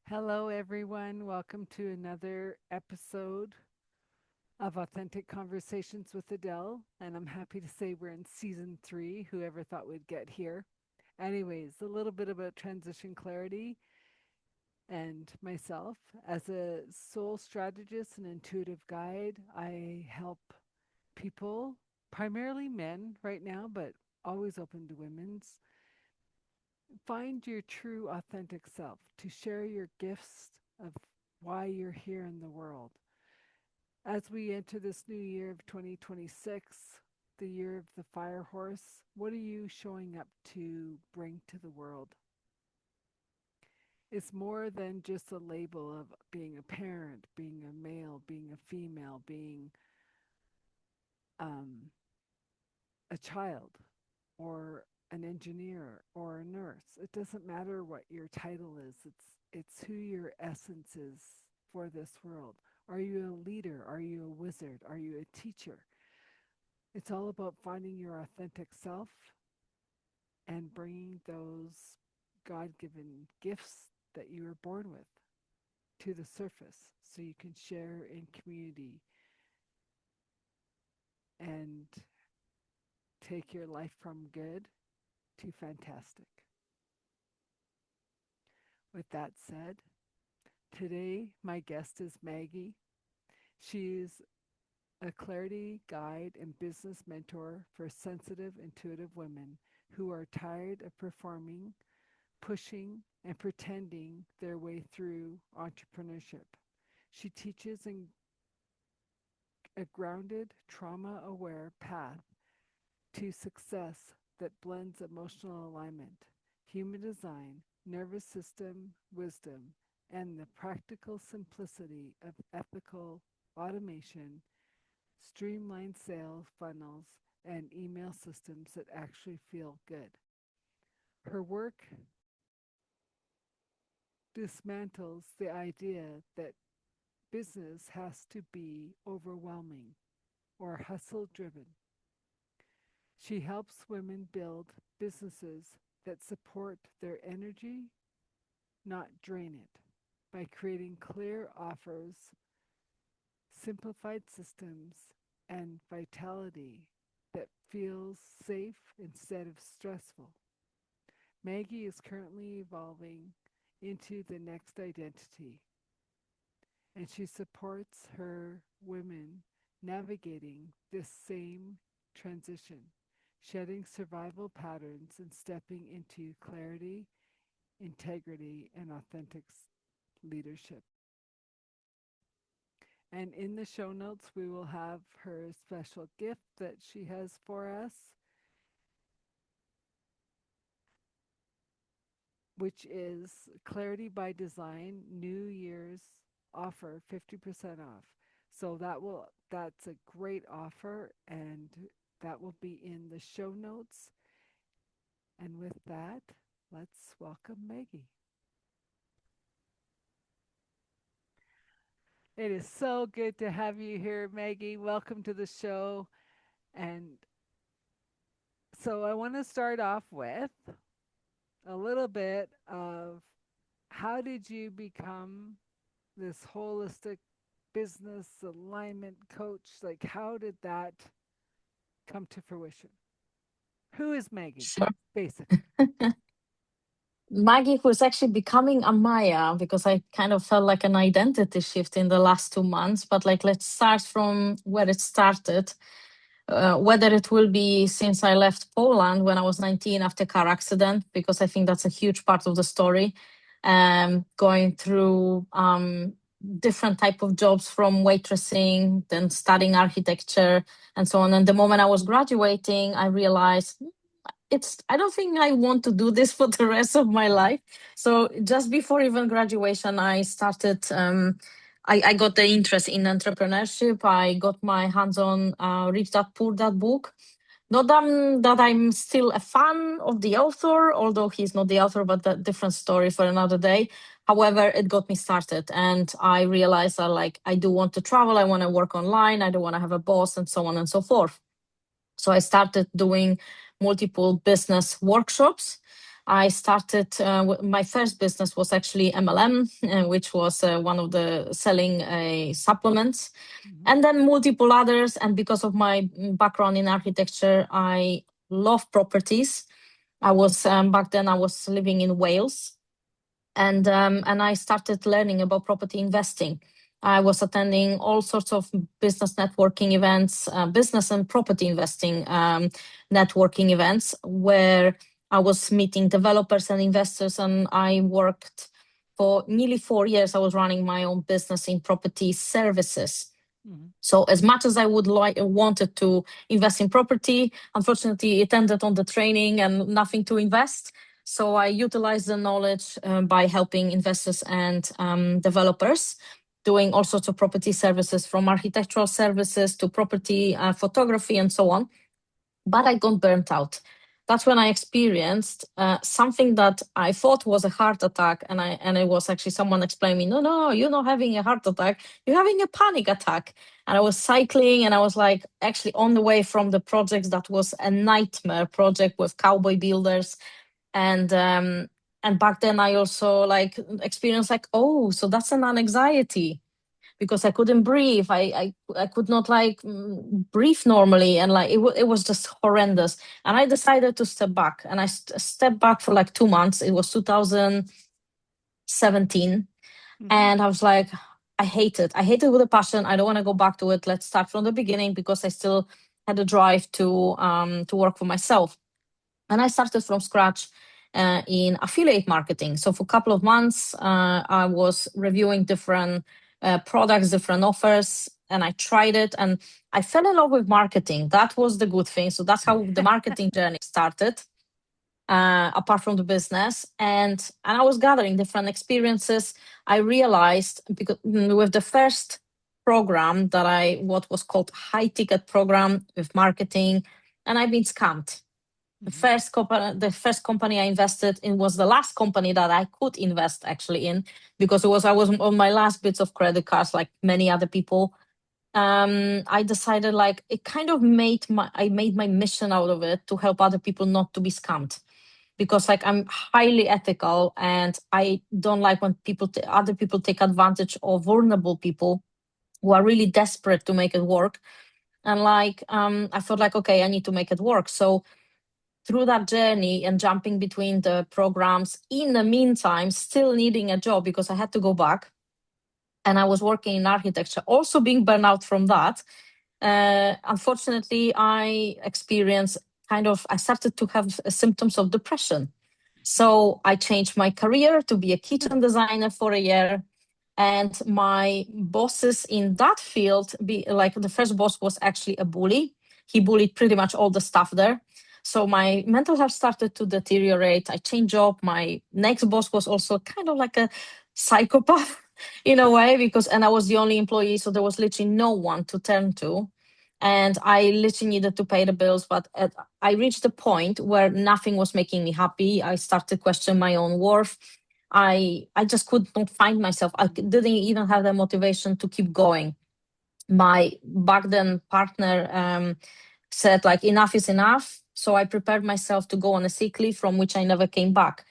Hello, everyone. Welcome to another episode of Authentic Conversations with Adele. And I'm happy to say we're in season 3. Whoever thought we'd get here? Anyways, a little bit about transition clarity and myself. As a soul strategist and intuitive guide, I help people, primarily men right now, but always open to women's, find your true authentic self, to share your gifts of why you're here in the world. As we enter this new year of 2026, the year of the fire horse, what are you showing up to bring to the world? It's more than just a label of being a parent, being a male, being a female, being um, a child, or an engineer or a nurse. It doesn't matter what your title is. It's who your essence is for this world. Are you a leader? Are you a wizard? Are you a teacher? It's all about finding your authentic self and bringing those God-given gifts that you were born with to the surface so you can share in community and take your life from good to fantastic. With that said, today my guest is Maggie. She is a clarity guide and business mentor for sensitive, intuitive women who are tired of performing, pushing, and pretending their way through entrepreneurship. She teaches in a grounded, trauma aware path to success that blends emotional alignment, human design, nervous system wisdom, and the practical simplicity of ethical automation, streamlined sales funnels, and email systems that actually feel good. Her work dismantles the idea that business has to be overwhelming or hustle driven. She helps women build businesses that support their energy, not drain it, by creating clear offers, simplified systems, and vitality that feels safe instead of stressful. Maggie is currently evolving into the next identity, and she supports her women navigating this same transition, shedding survival patterns and stepping into clarity, integrity, and authentic leadership. And in the show notes, we will have her special gift that she has for us, which is Clarity by Design New Year's offer 50% off. So that's a great offer, and that will be in the show notes. And with that, let's welcome Maggie. It is so good to have you here, Maggie. Welcome to the show. And so I want to start off with a little bit of how did you become this holistic business alignment coach? Like, how did that come to fruition? Who is Maggie, Sure. basically? Maggie, who's actually becoming a Maya, because I kind of felt like an identity shift in the last 2 months. But like, let's start from where it started. Whether it will be since I left Poland when I was 19 after car accident, because I think that's a huge part of the story. Going through different type of jobs from waitressing, then studying architecture and so on. And the moment I was graduating, I realized I don't think I want to do this for the rest of my life. So just before even graduation, I started I got the interest in entrepreneurship. I got my hands on Rich Dad Poor Dad book. Not that I'm still a fan of the author, although he's not the author, but a different story for another day. However, it got me started, and I realized that like I do want to travel, I want to work online, I don't want to have a boss, and so on and so forth. So I started doing multiple business workshops. I started, my first business was actually MLM, which was one of the selling supplements, Mm-hmm. and then multiple others. And because of my background in architecture, I love properties. I was back then I was living in Wales, and I started learning about property investing. I was attending all sorts of business networking events, business and property investing networking events, where I was meeting developers and investors. And I worked for nearly 4 years. I was running my own business in property services. Mm-hmm. So as much as I would like wanted to invest in property, unfortunately it ended on the training and nothing to invest. So I utilized the knowledge by helping investors and developers, doing all sorts of property services, from architectural services to property photography and so on. But I got burnt out. That's when I experienced something that I thought was a heart attack, and it was actually someone explaining me, no, no, you're not having a heart attack, you're having a panic attack. And I was cycling, and I was like actually on the way from the projects that was a nightmare project with cowboy builders, and back then I also like experienced like, oh, so that's an anxiety, because I couldn't breathe. I could not like breathe normally, and like it was just horrendous. And I decided to step back, and I stepped back for like 2 months. It was 2017, Mm-hmm. and I was like, I hate it. I hate it with a passion. I don't want to go back to it. Let's start from the beginning, because I still had a drive to work for myself. And I started from scratch in affiliate marketing. So for a couple of months, I was reviewing different products, different offers, and I tried it, and I fell in love with marketing. That was the good thing. So that's how the marketing journey started. Apart from the business, and I was gathering different experiences. I realized, because with the first program that what was called high ticket program with marketing, and I've been scammed. Mm-hmm. The first company I invested in was the last company that I could invest actually in, because I was on my last bits of credit cards like many other people. I decided like it kind of I made my mission out of it to help other people not to be scammed, because like I'm highly ethical, and I don't like when other people take advantage of vulnerable people who are really desperate to make it work. And like I thought like, okay, I need to make it work. So through that journey and jumping between the programs, in the meantime, still needing a job because I had to go back. And I was working in architecture, also being burned out from that. Unfortunately, I started to have symptoms of depression. So I changed my career to be a kitchen designer for a year. And my bosses in that field, like the first boss was actually a bully. He bullied pretty much all the staff there. So my mental health started to deteriorate. I changed job. My next boss was also kind of like a psychopath in a way, and I was the only employee, so there was literally no one to turn to. And I literally needed to pay the bills, but I reached a point where nothing was making me happy. I started questioning my own worth. I just could not find myself. I didn't even have the motivation to keep going. My back then partner said like, enough is enough. So I prepared myself to go on a sick leave, from which I never came back.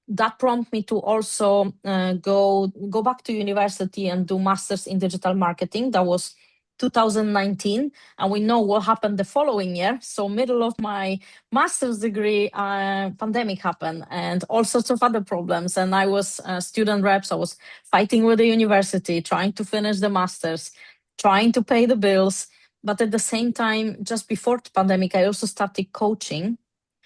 That prompted me to also go back to university and do masters in digital marketing. That was 2019, and we know what happened the following year. So middle of my master's degree, pandemic happened and all sorts of other problems, and I was student reps. I was fighting with the university, trying to finish the masters, trying to pay the bills. But at the same time, just before the pandemic, I also started coaching.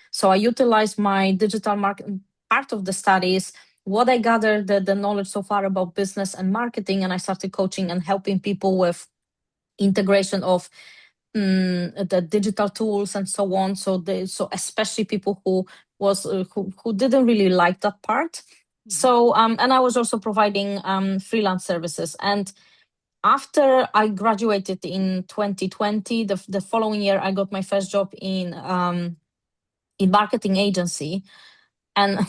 So I utilized my digital marketing part of the studies, what I gathered, the knowledge so far about business and marketing, and I started coaching and helping people with integration of the digital tools and so on. So especially people who didn't really like that part. Mm-hmm. So and I was also providing freelance services. And after I graduated in 2020, the following year I got my first job in marketing agency. And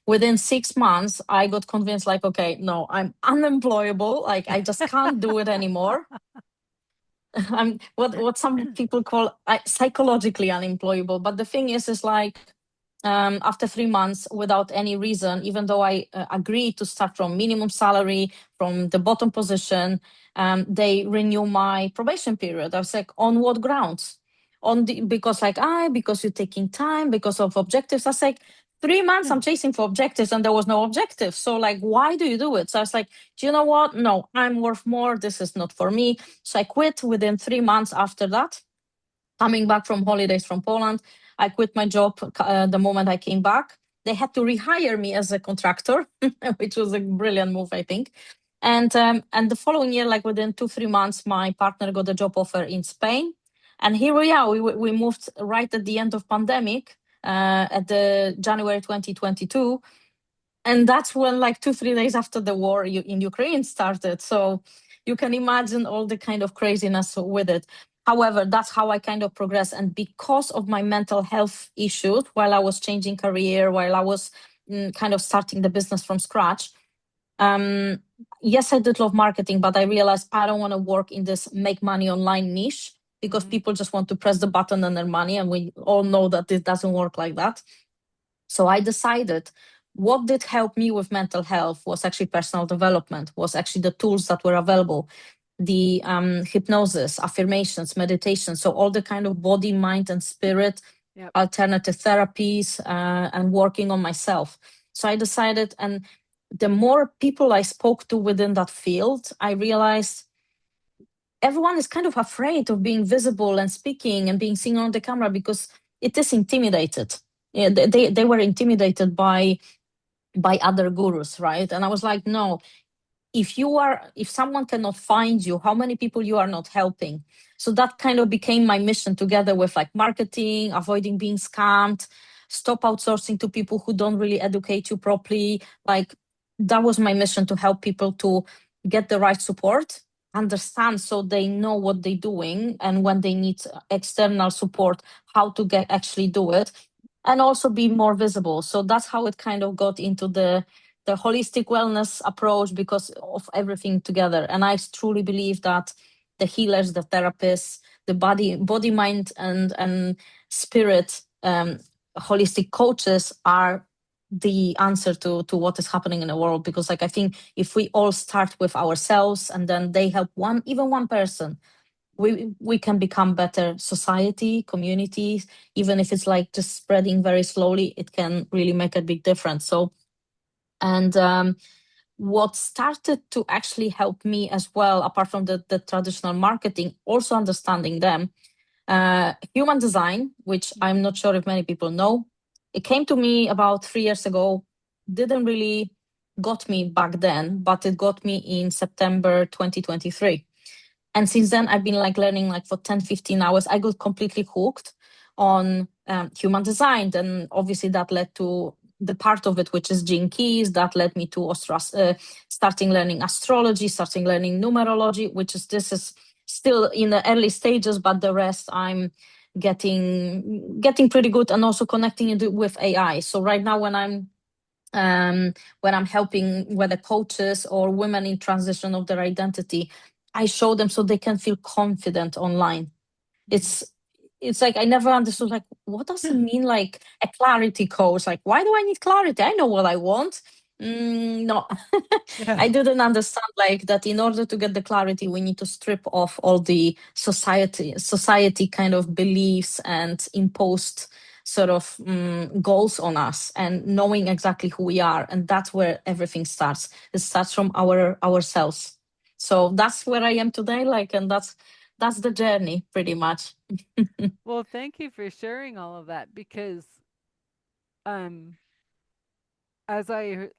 within 6 months, I got convinced, like, okay, no, I'm unemployable. Like, I just can't do it anymore. I'm what some people call psychologically unemployable. But the thing is like after 3 months without any reason, even though I agreed to start from minimum salary, from the bottom position. They renew my probation period. I was like, on what grounds? Because like, because you're taking time, because of objectives. I was like, 3 months I'm chasing for objectives and there was no objective. So like, why do you do it? So I was like, do you know what? No, I'm worth more. This is not for me. So I quit within 3 months after that. Coming back from holidays from Poland, I quit my job the moment I came back. They had to rehire me as a contractor, which was a brilliant move, I think. And the following year, like within 2-3 months, my partner got a job offer in Spain, and here we are. We moved right at the end of pandemic, at the January 2022, and that's when like 2-3 days after the war in Ukraine started. So you can imagine all the kind of craziness with it. However, that's how I kind of progressed. And because of my mental health issues, while I was changing career, while I was kind of starting the business from scratch, um, yes, I did love marketing, but I realized I don't want to work in this make money online niche, because Mm-hmm. people just want to press the button and earn money, and we all know that it doesn't work like that. So I decided what did help me with mental health was actually personal development, was actually the tools that were available, the hypnosis, affirmations, meditation. So all the kind of body, mind, and spirit Yep. alternative therapies, and working on myself. So I decided, and the more people I spoke to within that field, I realized everyone is kind of afraid of being visible and speaking and being seen on the camera because it is intimidated. Yeah, they were intimidated by other gurus, right? And I was like, no, if someone cannot find you, how many people you are not helping? So that kind of became my mission, together with like marketing, avoiding being scammed, stop outsourcing to people who don't really educate you properly. Like, that was my mission, to help people to get the right support, understand, so they know what they're doing, and when they need external support, how to get actually do it, and also be more visible. So that's how it kind of got into the holistic wellness approach, because of everything together. And I truly believe that the healers, the therapists, the body, mind, and spirit, holistic coaches are the answer to what is happening in the world. Because like, I think if we all start with ourselves, and then they help even one person, we can become better society, communities. Even if it's like just spreading very slowly, it can really make a big difference. So, and what started to actually help me as well, apart from the traditional marketing, also understanding them, human design, which I'm not sure if many people know. It came to me about 3 years ago. Didn't really got me back then, but it got me in September 2023. And since then, I've been like learning like for 10-15 hours. I got completely hooked on human design. And obviously that led to the part of it, which is gene keys, that led me to starting learning astrology, starting learning numerology, this is still in the early stages, but the rest I'm getting pretty good, and also connecting it with AI. So right now, when I'm helping whether coaches or women in transition of their identity, I show them so they can feel confident online. Mm-hmm. It's like I never understood, like, what does it mean, like a clarity coach? Like, why do I need clarity? I know what I want. No, Yeah. I didn't understand like that. In order to get the clarity, we need to strip off all the society kind of beliefs and imposed sort of goals on us, and knowing exactly who we are. And that's where everything starts. It starts from ourselves. So that's where I am today, like, and that's the journey pretty much. Well, thank you for sharing all of that because um as I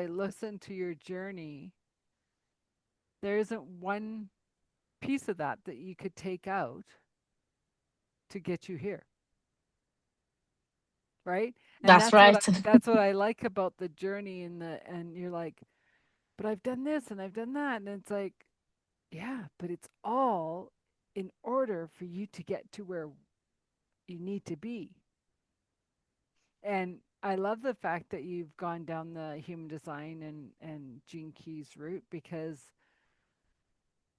listen to your journey, there isn't one piece of that that you could take out to get you here, right? And That's right. that's what I like about the journey, and you're like, but I've done this and I've done that, and it's like, yeah, but it's all in order for you to get to where you need to be. And I love the fact that you've gone down the human design and Gene Key's route, because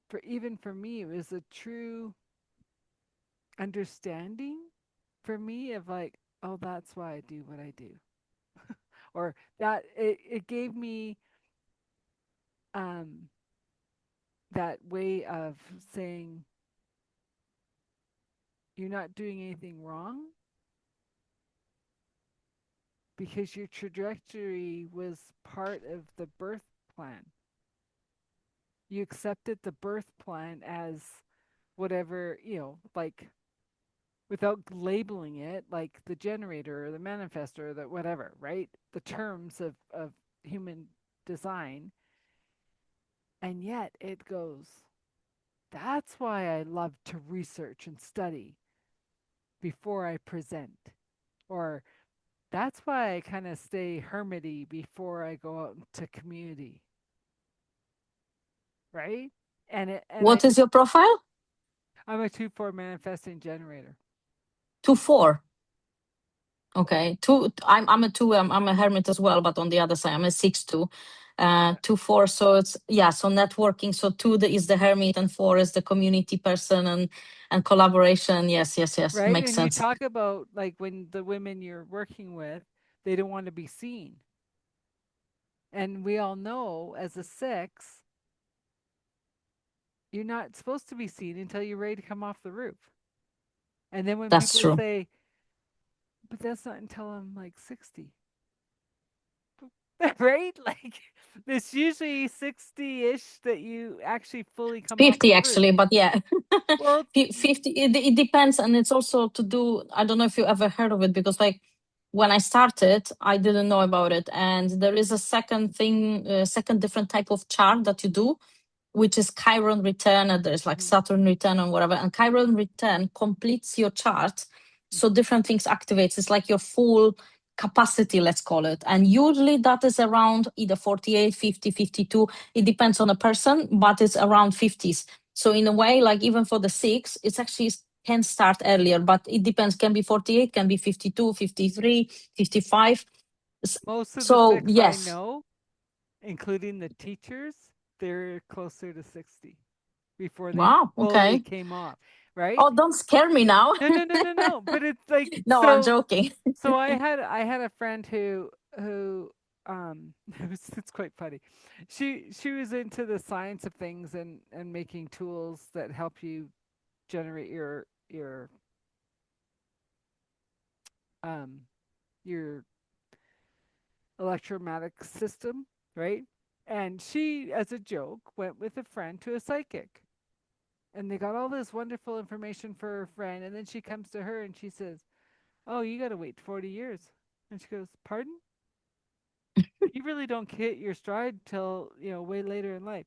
for me it was a true understanding for me of like, oh, that's why I do what I do. Or that it gave me um that way of saying you're not doing anything wrong because your trajectory was part of the birth plan. You accepted the birth plan as whatever, like without labeling it like the generator or the manifestor or the whatever, right? The terms of human design. And yet it goes, that's why I love to research and study before I present. Or that's why I kind of stay hermity before I go out into community, right? What is your profile? I'm a 2-4 manifesting generator. 2-4. Okay, two. I'm a two. I'm a hermit as well, but on the other side, I'm a 6-2. Yeah. 2-4. So it's, yeah. So networking. So is the hermit and 4 is the community person and collaboration. Yes, yes, yes. Right. Makes And you sense. talk about like when the women you're working with, they don't want to be seen. And we all know as a 6, you're not supposed to be seen until you're ready to come off the roof. And then when That's people true. say, but that's not until I'm like 60, right? Like it's usually 60 ish that you actually fully come off 50 the roof. actually, but yeah. Well, 50, it depends. And it's also to do, I don't know if you ever heard of it, because like when I started, I didn't know about it. And there is a second thing, second different type of chart that you do, which is Chiron return, and there's like mhm, Saturn return and whatever. And Chiron return completes your chart. So mhm. different things activates. It's like your full capacity, let's call it. And usually that is around either 48, 50, 52. It depends on the person, but it's around 50s. So in a way, like even for the 6, it's actually can start earlier, but it depends. Can be 48, can be 52, 53, 55. Most of the So 6 I yes. know, including the teachers, they're closer to 60 before they Wow. fully Okay. came off, right? Oh, don't scare me now. No, no, no, no, no. But it's like No, I'm joking. so I had a friend who it's quite funny. She was into the science of things and making tools that help you generate your um your electromagnetic system, right? And she, as a joke, went with a friend to a psychic. And they got all this wonderful information for her friend. And then she comes to her and she says, oh, you got to wait 40 years. And she goes, pardon? You really don't hit your stride till, way later in life.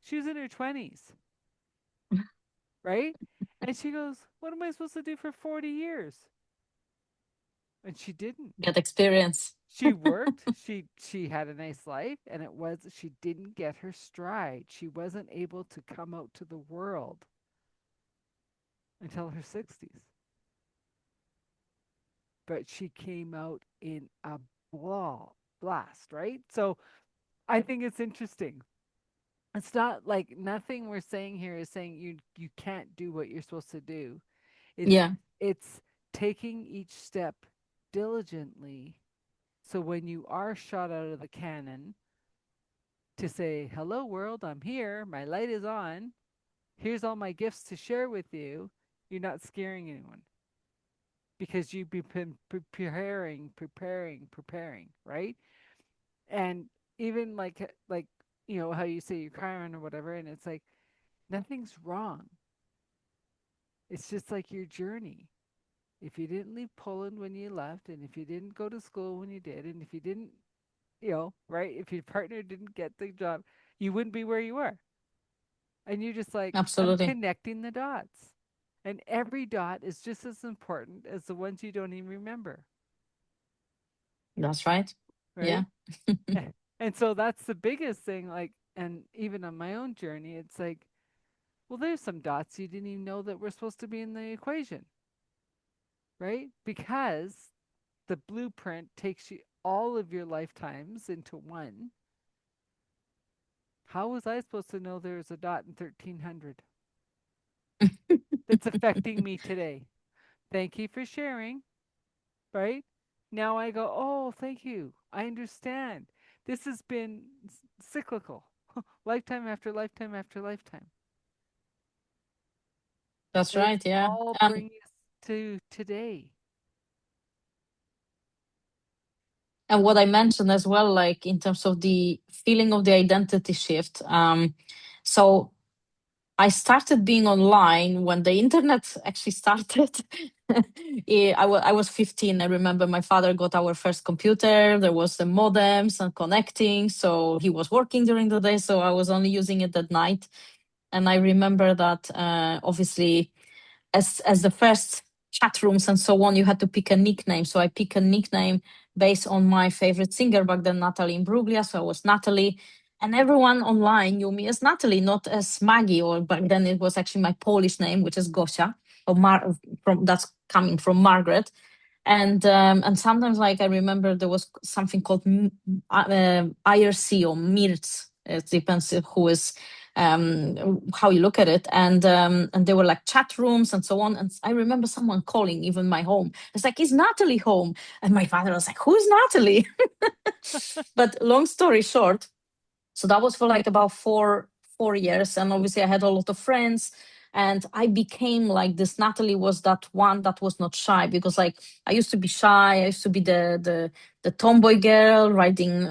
She was in her 20s, right? And she goes, what am I supposed to do for 40 years? And she didn't. Get experience. She worked, she had a nice life, and it was she didn't get her stride. She wasn't able to come out to the world until her 60s. But she came out in a blast, right? So I think it's interesting. It's not like nothing we're saying here is saying you can't do what you're supposed to do. It's Yeah, it's taking each step diligently. So when you are shot out of the cannon, to say, hello, world, I'm here. My light is on. Here's all my gifts to share with you. You're not scaring anyone because you've been preparing, right? And even like how you say you're crying or whatever, and it's like nothing's wrong. It's just like your journey. If you didn't leave Poland when you left, and if you didn't go to school when you did, and if you didn't, right, if your partner didn't get the job, you wouldn't be where you are. And you're just like, I'm absolutely. connecting the dots. And every dot is just as important as the ones you don't even remember, That's right. Yeah. right? And so that's the biggest thing. Like, and even on my own journey, it's like, well, there's some dots you didn't even know that were supposed to be in the equation, right? Because the blueprint takes you all of your lifetimes into one. How was I supposed to know there was a dot in 1300 that's affecting me today? Thank you for sharing. right? Now I go, oh, thank you. I understand. This has been cyclical, lifetime after lifetime after lifetime. That's But it's right. Yeah. all And bringing us to today. what I mentioned as well, like in terms of the feeling of the identity shift. So I started being online when the internet actually started. Yeah, I was 15. I remember my father got our first computer. There was the modems and connecting. So he was working during the day. So I was only using it at night. And I remember that obviously as the first chat rooms and so on, you had to pick a nickname. So I picked a nickname based on my favorite singer back then, Natalie Imbruglia. So I was Natalie. And everyone online knew me as Natalie, not as Maggie, or back then it was actually my Polish name, which is Gosia, or from that's coming from Margaret. And sometimes, like, I remember there was something called IRC or MIRC. It depends who is how you look at it. And there were like chat rooms and so on. And I remember someone calling even my home. It's like, is Natalie home? And my father was like, who's Natalie? But long story short, so that was for like about four years, and obviously I had a lot of friends, and I became like this. Natalie was that one that was not shy, because like I used to be shy. I used to be the tomboy girl riding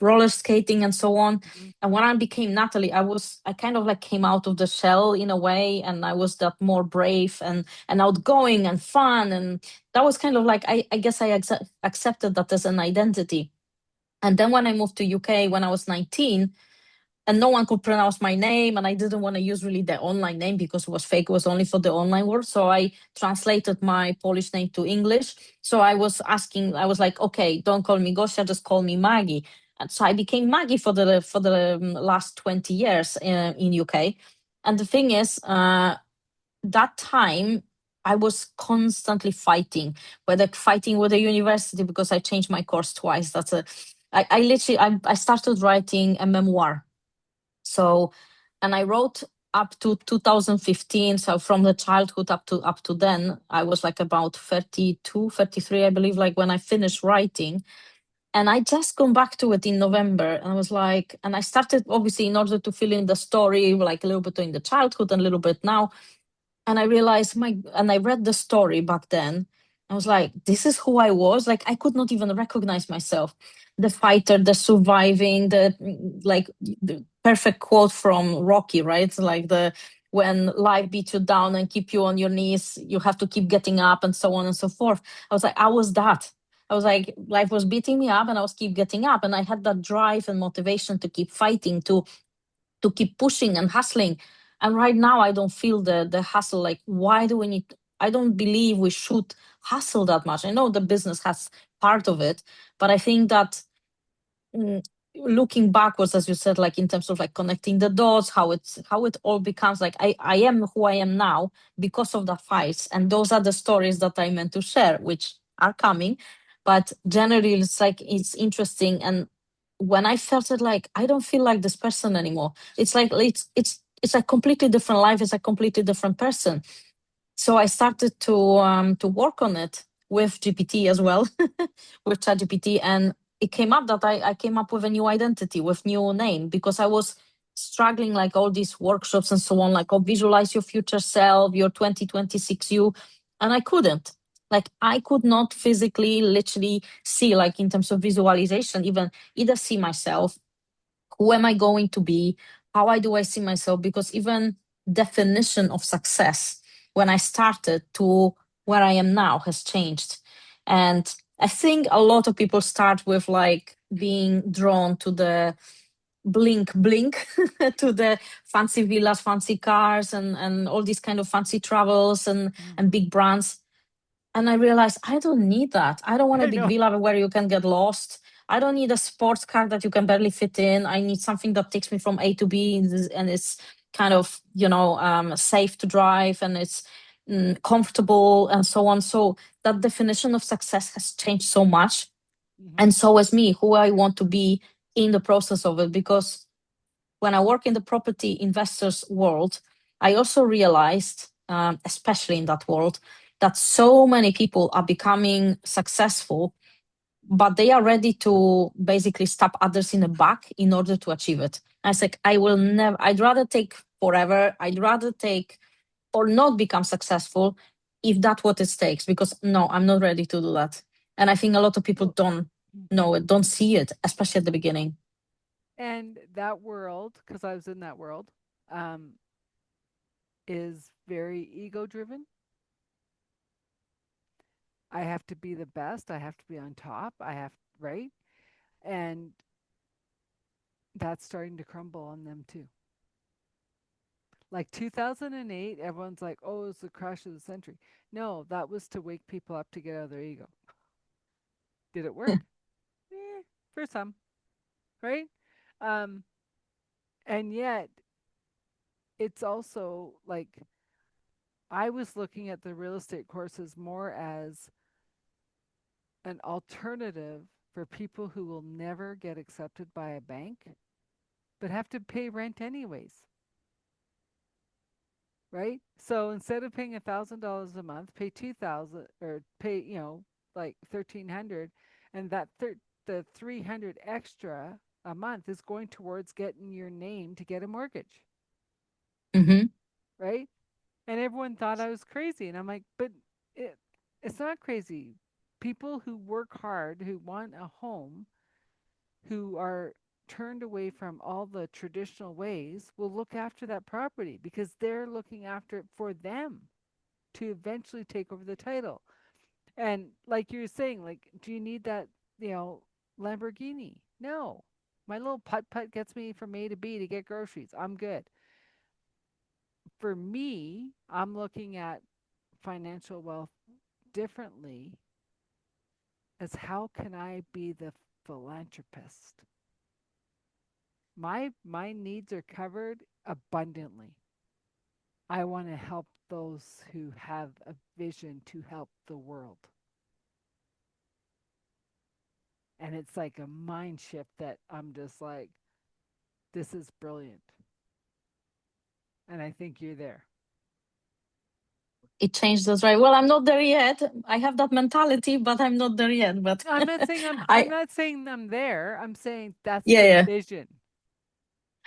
roller skating and so on. Mhm. And when I became Natalie, I kind of like came out of the shell in a way, and I was that more brave and outgoing and fun. And that was kind of like, I guess I accepted that as an identity. And then when I moved to UK when I was 19, and no one could pronounce my name, and I didn't want to use really the online name because it was fake, it was only for the online world. So I translated my Polish name to English. So I was like, okay, don't call me Gosia, just call me Maggie. And so I became Maggie for the last 20 years in UK. And the thing is, that time I was constantly fighting, whether fighting with the university because I changed my course twice. I literally I started writing a memoir. So, and I wrote up to 2015. So from the childhood up to then, I was like about 32, 33, I believe, like when I finished writing. And I just come back to it in November, and I was like, and I started obviously in order to fill in the story, like a little bit in the childhood and a little bit now. And I realized and I read the story back then. I was like, this is who I was. Like, I could not even recognize myself. The fighter, the surviving, like the perfect quote from Rocky, right? Like when life beats you down and keep you on your knees, you have to keep getting up, and so on and so forth. I was like, I was that. I was like, life was beating me up and I was keep getting up. And I had that drive and motivation to keep fighting, to keep pushing and hustling. And right now I don't feel the hustle. Like, why do we need, I don't believe we should hustle that much. I know the business has part of it, but I think that, mm, looking backwards, as you said, like in terms of like connecting the dots, how it all becomes like, I am who I am now because of the fights. And those are the stories that I meant to share, which are coming. But generally it's like, it's interesting. And when I felt it, like, I don't feel like this person anymore. It's like it's a completely different life. It's a completely different person. So I started to work on it with GPT as well, with ChatGPT, and it came up that I came up with a new identity, with new name, because I was struggling, like all these workshops and so on, like, oh, visualize your future self, your 2026 you, and I couldn't. Like, I could not physically, literally see, like in terms of visualization, even either see myself, who am I going to be, how do I see myself, because even definition of success when I started to where I am now has changed. And I think a lot of people start with like being drawn to the blink blink to the fancy villas, fancy cars, and all these kind of fancy travels Mm. and big brands. And I realized I don't need that. I don't want a I big know. villa where you can get lost. I don't need a sports car that you can barely fit in. I need something that takes me from A to B, and it's kind of, safe to drive, and it's comfortable and so on. So that definition of success has changed so much. Hmm. And so has me, who I want to be in the process of it. Because when I work in the property investors world, I also realized, especially in that world, that so many people are becoming successful, but they are ready to basically stab others in the back in order to achieve it. I was like, I will never, I'd rather take forever. I'd rather take or not become successful if that's what it takes, because no, I'm not ready to do that. And I think a lot of people Well, don't know it, don't see it, especially at the beginning. and that world, because I was in that world, um, is very ego driven. I have to be the best. I have to be on top. I have, right? And that's starting to crumble on them too. Like 2008, everyone's like, oh, it's the crash of the century. No, that was to wake people up to get out of their ego. Did it work? For some, right? Um, and yet, it's also like I was looking at the real estate courses more as an alternative for people who will never get accepted by a bank but have to pay rent anyways, right? So instead of paying $1,000 a month, pay 2,000 or pay, like 1,300, and the 300 extra a month is going towards getting your name to get a mortgage, Mm-hmm. right? And everyone thought I was crazy, and I'm like, but it, it's not crazy. People who work hard, who want a home, who are turned away from all the traditional ways will look after that property because they're looking after it for them to eventually take over the title. And like you're saying, like, do you need that, you know, Lamborghini? No. My little putt putt gets me from A to B to get groceries. I'm good. For me, I'm looking at financial wealth differently as how can I be the philanthropist? My needs are covered abundantly. I want to help those who have a vision to help the world. And it's like a mind shift that I'm just like, this is brilliant. And I think you're there. It changed us, right? Well, I'm not there yet. I have that mentality, but I'm not there yet. But I'm not saying I'm I, not saying I'm there. I'm saying that's yeah, the yeah. vision.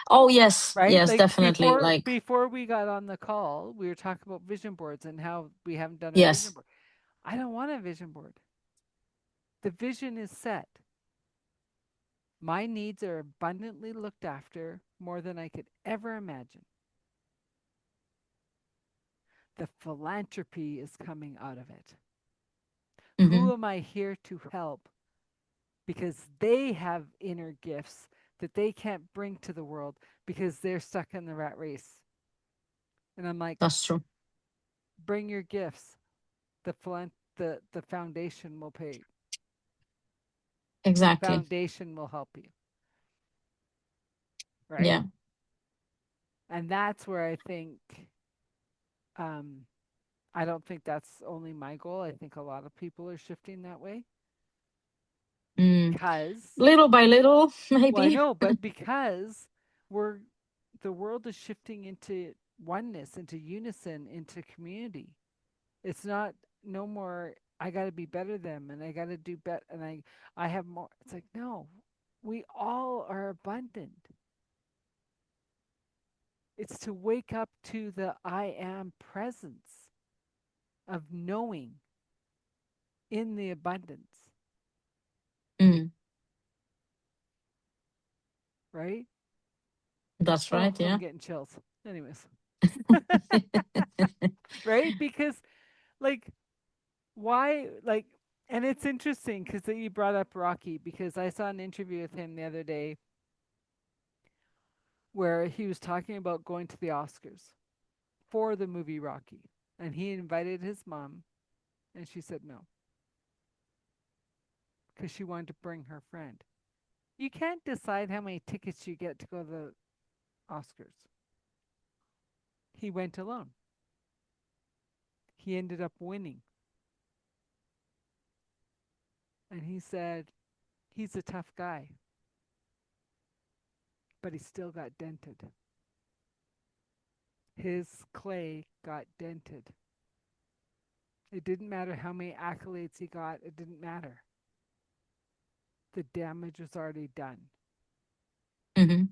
Oh, yes, Right? yes, Like definitely. Like, before we got on the call, we were talking about vision boards and how we haven't done our vision yes. board. I don't want a vision board. The vision is set. My needs are abundantly looked after more than I could ever imagine. The philanthropy is coming out of it. Mm-hmm. Who am I here to help? Because they have inner gifts that they can't bring to the world because they're stuck in the rat race. And I'm like, That's true. bring your gifts. The foundation will pay. The Exactly. foundation will help you, right? Yeah. And that's where I think um, I don't think that's only my goal. I think a lot of people are shifting that way Mm. because, Little by little, well, I maybe. know, but because we're the world is shifting into oneness, into unison, into community. It's not no more. I got to be better than them, and I got to do better, and I have more. It's like no, we all are abundant. It's to wake up to the I am presence of knowing in the abundance, Mm. right? That's Oh, right. I'm Yeah. getting chills. Anyways, right? Because like why like and it's interesting because that you brought up Rocky because I saw an interview with him the other day where he was talking about going to the Oscars for the movie Rocky. And he invited his mom and she said no because she wanted to bring her friend. You can't decide how many tickets you get to go to the Oscars. He went alone. He ended up winning. And he said, he's a tough guy, but he still got dented. His clay got dented. It didn't matter how many accolades he got, it didn't matter. The damage was already done, Hmm.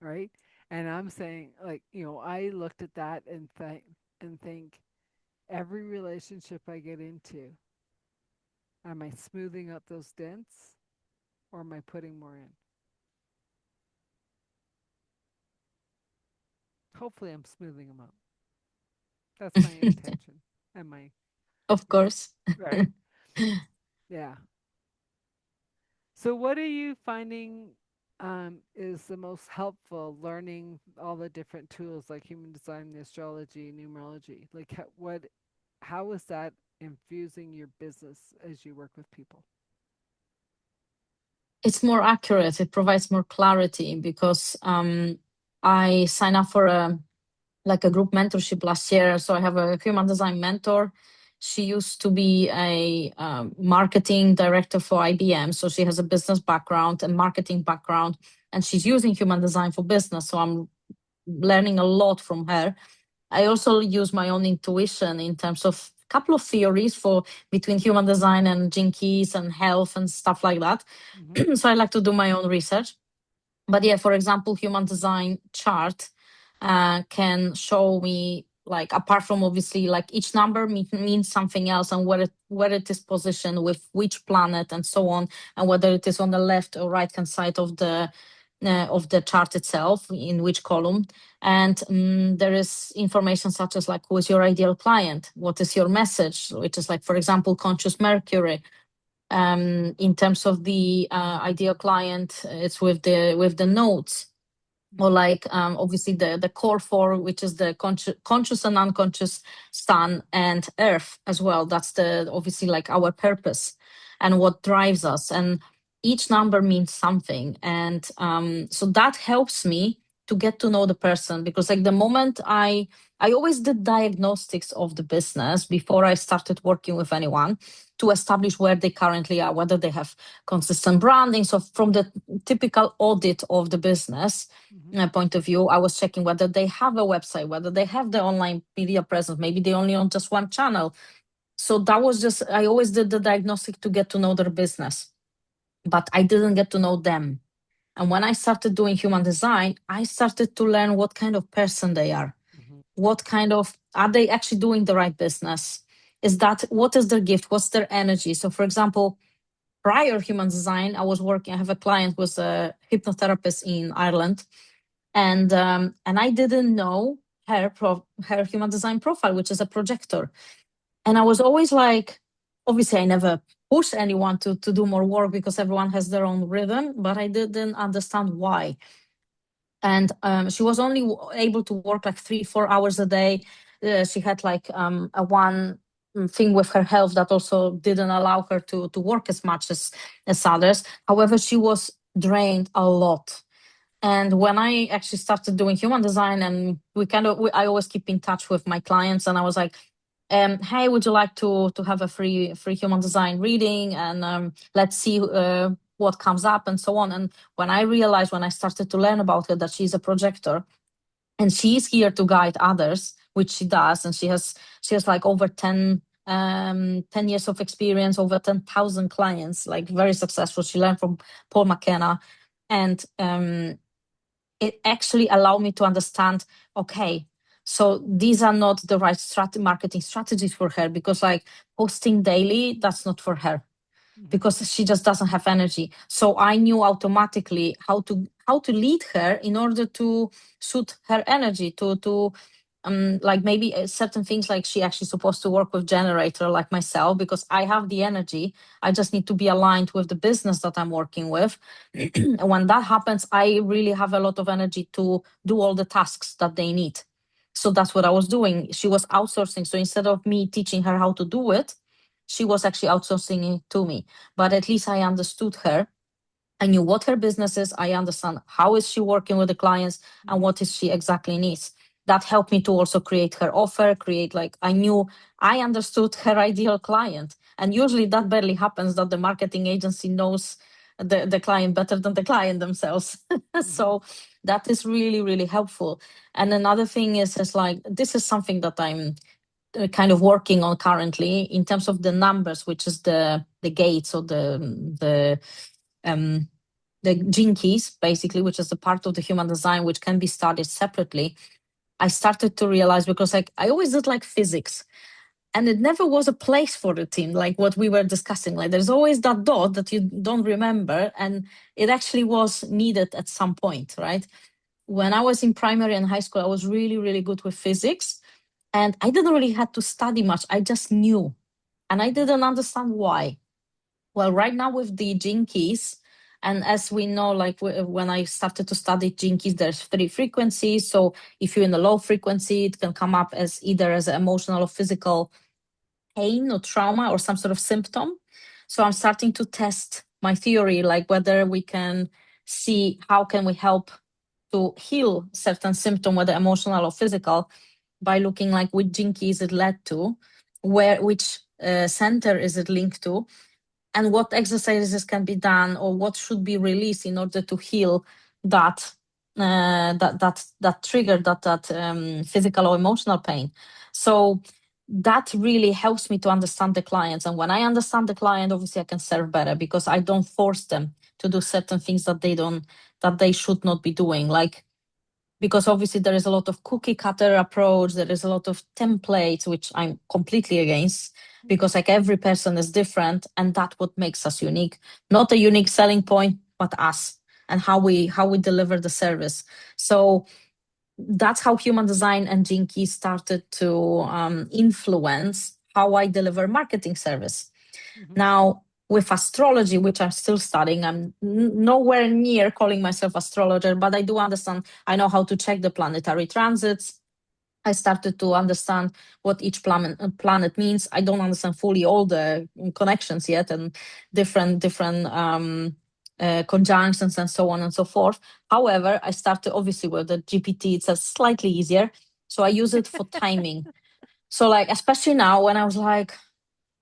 right? And I'm saying, like, I looked at that and think every relationship I get into, am I smoothing out those dents or am I putting more in? Hopefully, I'm smoothing them out. That's my intention and my, Of course. right? Yeah. So, what are you finding is the most helpful learning all the different tools like human design, the astrology, numerology? Like, how is that infusing your business as you work with people? It's more accurate. It provides more clarity because I signed up for a group mentorship last year. So I have a human design mentor. She used to be a marketing director for IBM. So she has a business background and marketing background, and she's using human design for business. So I'm learning a lot from her. I also use my own intuition in terms of a couple of theories for between human design and gene keys and health and stuff like that. Hmm. So I like to do my own research. But yeah, for example, human design chart can show me, like, apart from obviously like each number means something else, and where it is positioned with which planet and so on, and whether it is on the left or right hand side of the chart itself, in which column. And there is information such as like who is your ideal client, what is your message, which is like, for example, conscious Mercury. In terms of the ideal client, it's with the notes, or Hmm. like obviously the core four, which is the conscious and unconscious sun and earth as well. That's the obviously like our purpose and what drives us, and each number means something. And so that helps me to get to know the person, because like the moment I always did diagnostics of the business before I started working with anyone, to establish where they currently are, whether they have consistent branding. So from the typical audit of the business Hmm. point of view, I was checking whether they have a website, whether they have the online media presence, maybe they only on just one channel. So that was just, I always did the diagnostic to get to know their business, but I didn't get to know them. And when I started doing human design, I started to learn what kind of person they are. Hmm. What kind of, are they actually doing the right business? Is that, what is their gift? What's their energy? So for example, prior human design, I have a client who was a hypnotherapist in Ireland, and I didn't know her human design profile, which is a projector. And I was always like, obviously, I never push anyone to do more work because everyone has their own rhythm, but I didn't understand why. And she was only able to work like 3-4 hours a day. She had like a one thing with her health that also didn't allow her to work as much as others. However, she was drained a lot. And when I actually started doing human design, and I always keep in touch with my clients, and I was like, "Hey, would you like to have a free human design reading? And let's see what comes up and so on." And when I realized, when I started to learn about her, that she's a projector, and she's here to guide others, which she does, and she has like over 10 years of experience, over 10,000 clients, like very successful. She learned from Paul McKenna, and it actually allowed me to understand, okay, so these are not the right marketing strategies for her, because like posting daily, that's not for her, Hmm. because she just doesn't have energy. So I knew automatically how to lead her in order to suit her energy, to like maybe certain things, like she actually supposed to work with generator like myself, because I have the energy. I just need to be aligned with the business that I'm working with. And when that happens, I really have a lot of energy to do all the tasks that they need. So that's what I was doing. She was outsourcing. So instead of me teaching her how to do it, she was actually outsourcing it to me. But at least I understood her. I knew what her business is. I understand how is she working with the clients and Hmm. what is she exactly needs. That helped me to also create her offer, create, like, I understood her ideal client. And usually that barely happens, that the marketing agency knows the client better than the client themselves. Hmm. So that is really, really helpful. And another thing is like, this is something that kind of working on currently in terms of the numbers, which is the gates or um, the gene keys, basically, which is the part of the human design which can be studied separately. I started to realize because like I always did like physics, and it never was a place for the team, like what we were discussing. Like there's always that dot that you don't remember, and it actually was needed at some point, right? When I was in primary and high school, I was really, really good with physics, and I didn't really have to study much. I just knew, and I Mm-hmm. didn't understand why. Well, right now with the gene keys, and as we know, like when I started to study gene keys, there's three frequencies. So if you're in a low frequency, it can come up as either as an emotional or physical pain or trauma or some sort of symptom. So I'm starting to test my theory, like whether we can see how can we help to heal certain symptom, whether emotional or physical, by looking like which gene keys it led to, where which center is it linked to, and what exercises can be done or what should be released in order to heal that that trigger that physical or emotional pain. So that really helps me to understand the clients, and when I understand the client, obviously I can serve better because I don't force them to do certain things that they should not be doing, like because obviously there is a lot of cookie cutter approach, there is a lot of templates, which I'm completely against, because like every person is different, and that's what makes us unique. Not a unique selling point, but us and how we deliver the service. So that's how human design and Gene Key started to influence how I deliver marketing service. Mm-hmm. Now, with astrology, which I'm still studying, I'm nowhere near calling myself astrologer, but I do understand. I know how to check the planetary transits. I started to understand what each planet means. I don't understand fully all the connections yet and different conjunctions and so on and so forth. However, I started obviously with the GPT. It's a slightly easier, so I use it for timing. So like especially now when I was like,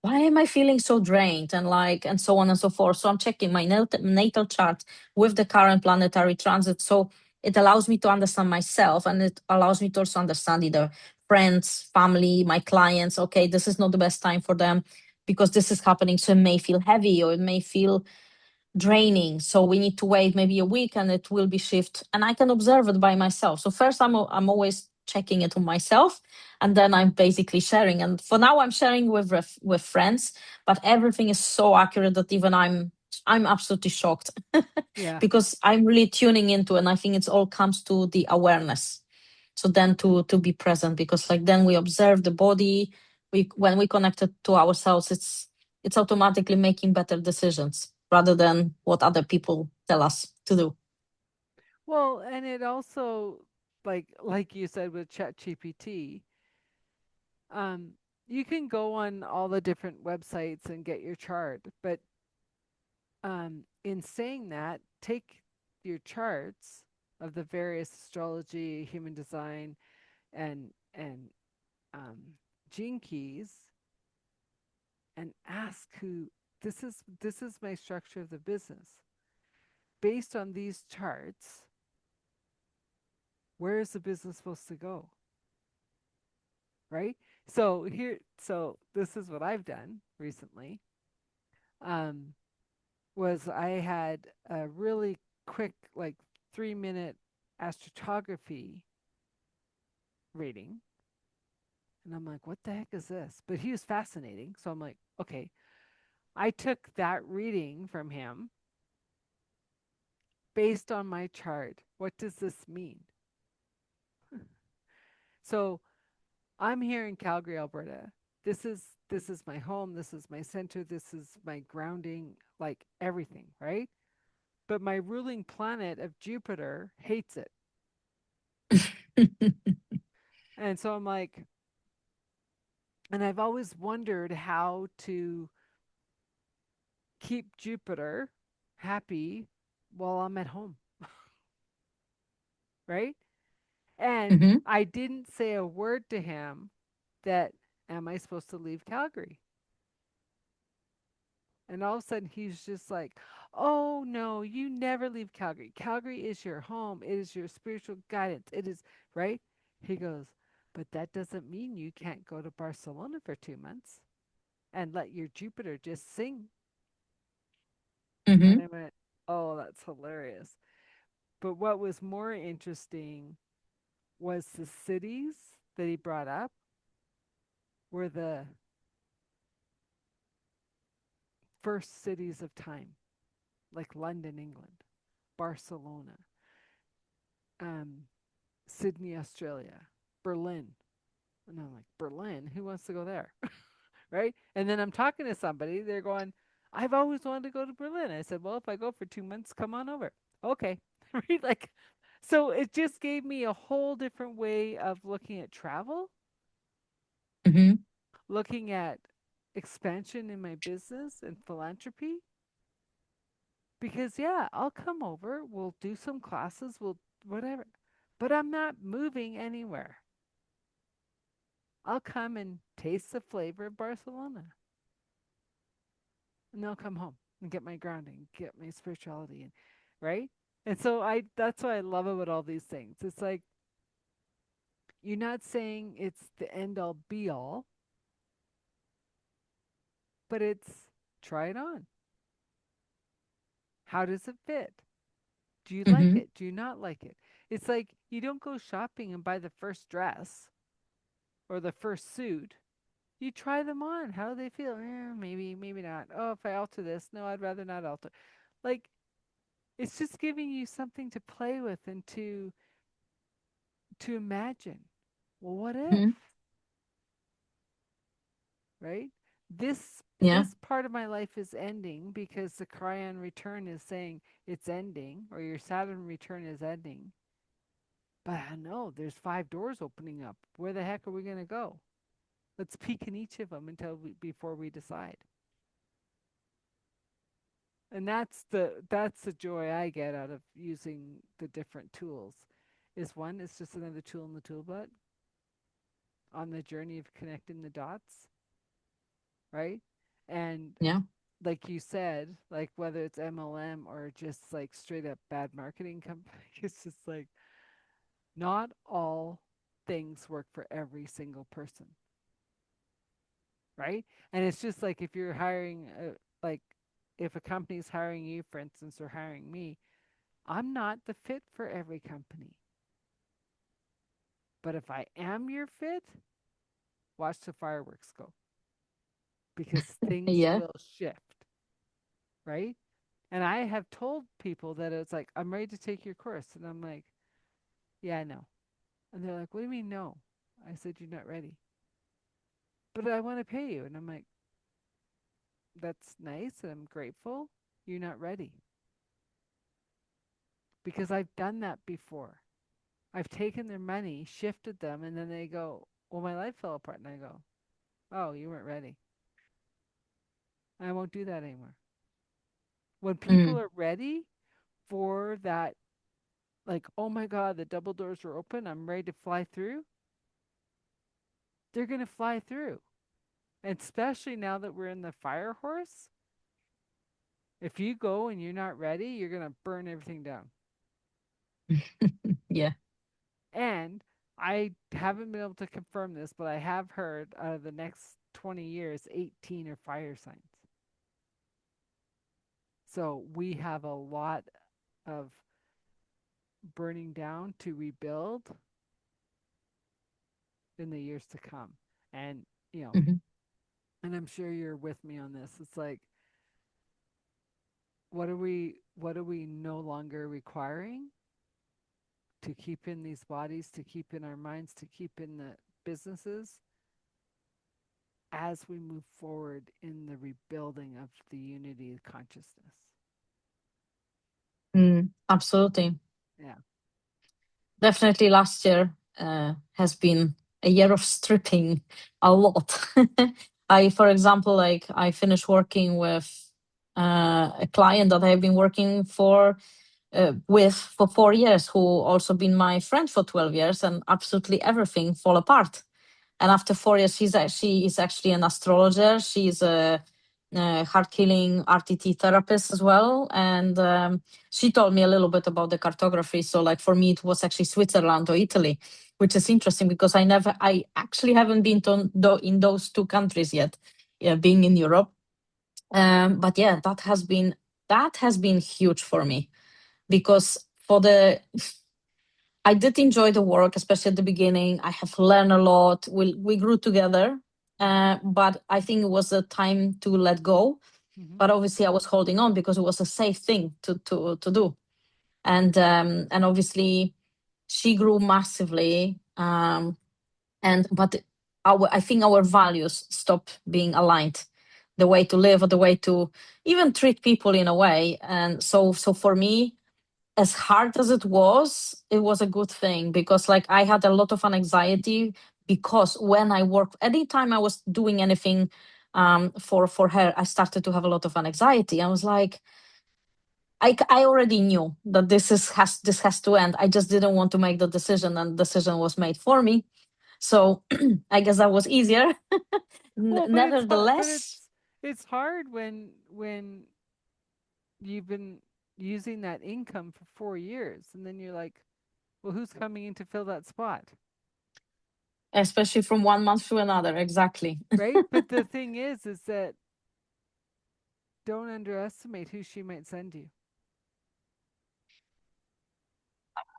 why am I feeling so drained and like and so on and so forth. So I'm checking my natal chart with the current planetary transit. So it allows me to understand myself, and it allows me to also understand either friends, family, my clients. Okay, this is not the best time for them because this is happening. So it may feel heavy or it may feel draining, so we need to wait maybe a week and it will be shift, and I can observe it by myself. So first I'm always checking it on myself, and then I'm basically sharing, and for now I'm sharing with friends, but everything is so accurate that even I'm absolutely shocked Yeah. because I'm really tuning into, and I think it's all comes to the awareness. So then to be present, because like then we observe the body, we when we connect it to ourselves, it's automatically making better decisions rather than what other people tell us to do. Well, and it also, like you said with ChatGPT, um, you can go on all the different websites and get your chart, but in saying that, take your charts of the various astrology, human design, and um, gene keys, and ask who this is my structure of the business. Based on these charts, where is the business supposed to go? Right? So this is what I've done recently. Um, was I had a really quick, like 3 minute astrophotography reading. And I'm like, what the heck is this? But he was fascinating. So I'm like, okay. I took that reading from him based on my chart. What does this mean? So I'm here in Calgary, Alberta. This is my home, this is my center, this is my grounding, like everything, right? But my ruling planet of Jupiter hates it. And so I'm like, and I've always wondered how to keep Jupiter happy while I'm at home, right? And Mhm. I didn't say a word to him that, am I supposed to leave Calgary? And all of a sudden he's just like, oh no, you never leave Calgary. Calgary is your home. It is your spiritual guidance. It is, right? He goes, But that doesn't mean you can't go to Barcelona for 2 months and let your Jupiter just sing. And Mm-hmm. I went, oh, that's hilarious. But what was more interesting was the cities that he brought up were the first cities of time, like London, England, Barcelona, um, Sydney, Australia, Berlin. And I'm like, Berlin? Who wants to go there? Right? And then I'm talking to somebody, they're going, I've always wanted to go to Berlin. I said, well, if I go for 2 months, come on over. Okay. Right? Like, so it just gave me a whole different way of looking at travel, Mm-hmm. looking at expansion in my business and philanthropy. Because, yeah, I'll come over, we'll do some classes, we'll whatever, but I'm not moving anywhere. I'll come and taste the flavor of Barcelona, and I'll come home and get my grounding, get my spirituality, and right. And so that's what I love about all these things. It's like you're not saying it's the end all be all, but it's try it on. How does it fit? Do you like Mm-hmm. it? Do you not like it? It's like you don't go shopping and buy the first dress or the first suit. You try them on. How do they feel? Maybe, maybe not. Oh, if I alter this, no, I'd rather not alter. Like it's just giving you something to play with and to imagine. Well, what if? Mm-hmm. Right? This Yeah. this part of my life is ending because the Cryon return is saying it's ending, or your Saturn return is ending. But I know there's 5 doors opening up. Where the heck are we going to go? Let's peek in each of them before we decide. And that's the joy I get out of using the different tools. Is one, it's just another tool in the toolbox on the journey of connecting the dots, right? And Yeah. like you said, like whether it's MLM or just like straight up bad marketing company, it's just like not all things work for every single person, right? And it's just like if you're hiring, like if a company's hiring you, for instance, or hiring me, I'm not the fit for every company. But if I am your fit, watch the fireworks go because things Yeah. will shift, right? And I have told people that it's like, I'm ready to take your course. And I'm like, yeah, I know. And they're like, what do you mean, no? I said, you're not ready. But I want to pay you. And I'm like, that's nice. And I'm grateful. You're not ready. Because I've done that before. I've taken their money, shifted them, and then they go, well, my life fell apart. And I go, oh, you weren't ready. I won't do that anymore. When people Mm. are ready for that, like, oh my God, the double doors are open, I'm ready to fly through, they're going to fly through. And especially now that we're in the fire horse, if you go and you're not ready, you're going to burn everything down. Yeah. And I haven't been able to confirm this, but I have heard out of the next 20 years, 18 are fire signs. So we have a lot of burning down to rebuild in the years to come. And, you know, Mm-hmm. and I'm sure you're with me on this. It's like, what are we no longer requiring to keep in these bodies, to keep in our minds, to keep in the businesses as we move forward in the rebuilding of the unity consciousness. Absolutely. Yeah. Definitely last year has been a year of stripping a lot. I, for example, like I finished working with a client that I've been working with for 4 years, who also been my friend for 12 years, and absolutely everything fall apart. And after 4 years, she is actually an astrologer. She's a heart healing RTT therapist as well, and she told me a little bit about the cartography. So, like for me, it was actually Switzerland or Italy, which is interesting because I actually haven't been to in those two countries yet, being in Europe. But yeah, that has been huge for me because for the I did enjoy the work, especially at the beginning. I have learned a lot. We grew together, but I think it was a time to let go. Hmm. But obviously, I was holding on because it was a safe thing to do, and obviously, she grew massively. And but I think our values stopped being aligned, the way to live, or the way to even treat people in a way. And so for me, as hard as it was a good thing because like I had a lot of anxiety because when I worked, anytime I was doing anything for her, I started to have a lot of anxiety. I was like, I already knew that this has to end. I just didn't want to make the decision, and the decision was made for me. So I guess that was easier. Well, but it's hard. But Nevertheless, it's hard when you've been using that income for 4 years, and then you're like, well, who's coming in to fill that spot, especially from one month to another, exactly. right? But the thing is that don't underestimate who she might send you.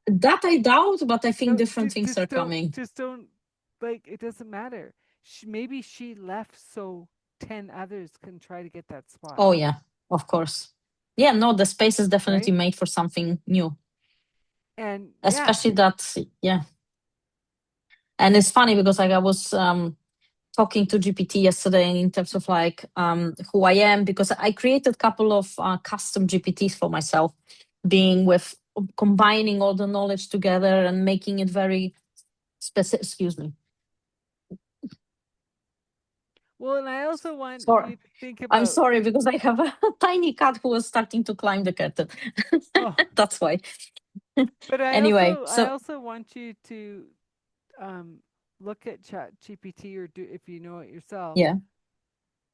That I doubt, but I think No, different things are coming. just don't, like, it doesn't matter. Maybe she left so 10 others can try to get that spot, Oh yeah, of course. Yeah, no, the space is definitely right? made for something new. And yeah. Especially that, yeah. And it's funny because like I was talking to GPT yesterday in terms of like who I am because I created a couple of custom GPTs for myself, being with combining all the knowledge together and making it very specific. Excuse me. Well, and I also want Sorry. you to think I'm about, sorry because I have a tiny cat who was starting to climb the curtain. oh, That's why. but Anyway, I so also want you to um look at Chat GPT, or do, if you know it yourself, yeah,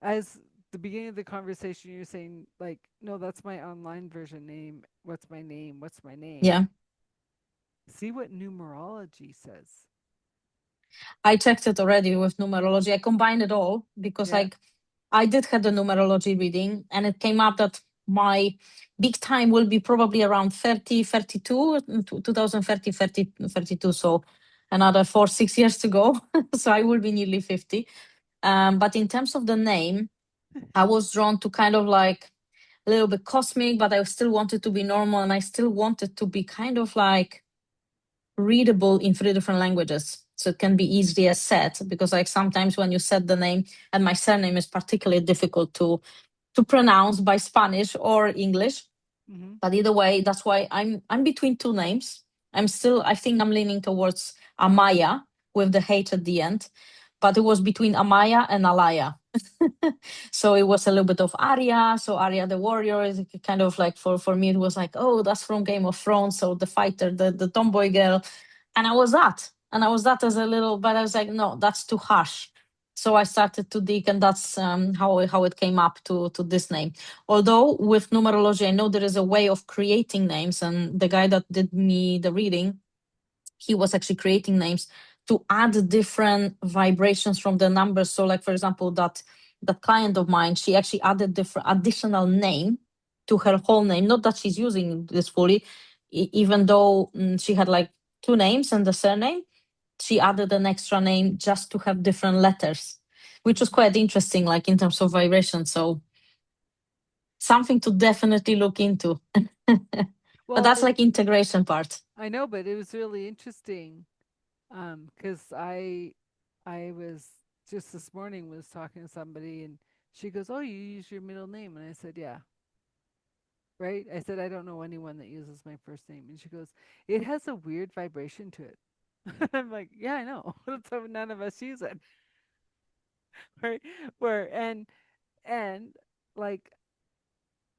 as the beginning of the conversation you're saying like, no, that's my online version name. What's my name? What's my name? yeah. See what numerology says. I checked it already with numerology. I combined it all because Yeah. like I did have the numerology reading and it came up that my big time will be probably around 30, 32, 2030, 30, 32. So another 4, 6 years to go. So I will be nearly 50. But in terms of the name, I was drawn to kind of like a little bit cosmic, but I still wanted to be normal and I still wanted to be kind of like readable in 3 different languages. So it can be easily said because like sometimes when you said the name and my surname is particularly difficult to pronounce by Spanish or English. Mm-hmm. But either way, that's why I'm between two names. I think I'm leaning towards Amaya with the H at the end. But it was between Amaya and Alaya. So it was a little bit of Arya. So Arya the warrior is kind of like for me, it was like, oh, that's from Game of Thrones. So the fighter, the tomboy girl. And I was that. And I was that as a little, but I was like, no, that's too harsh. So I started to dig, and that's how it came up to this name. Although with numerology, I know there is a way of creating names, and the guy that did me the reading, he was actually creating names to add different vibrations from the numbers. So, like for example, that client of mine, she actually added different additional name to her whole name. Not that she's using this fully, even though she had like two names and the surname. She added an extra name just to have different letters, which was Mm-hmm. quite interesting, like in terms of vibration. So something to definitely look into. But Well, that's but like integration part. I know, but it was really interesting, because I was just this morning was talking to somebody, and she goes, "Oh, you use your middle name," and I said, "Yeah." Right? I said, "I don't know anyone that uses my first name," and she goes, "It has a weird vibration to it." I'm like, "Yeah, I know. That's how none of us use it." Right? Where and like,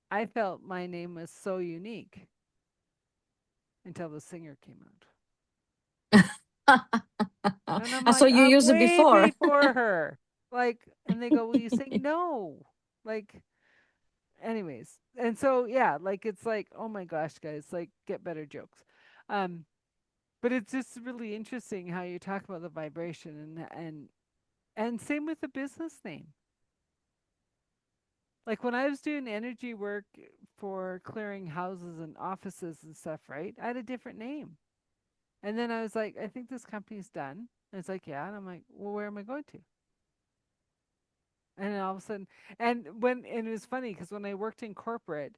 I felt my name was so unique until the singer came out. And I'm So like, you I'm use it way before. before her. Like, and they go, "Will you sing?" No. Like, anyways. And so, yeah, like, it's like, oh my gosh, guys, like, get better jokes. Um, but it's just really interesting how you talk about the vibration and same with the business name. Like when I was doing energy work for clearing houses and offices and stuff, right? I had a different name. And then I was like, I think this company's done. And it's like, yeah. And I'm like, well, where am I going to? And then all of a sudden, and it was funny because when I worked in corporate,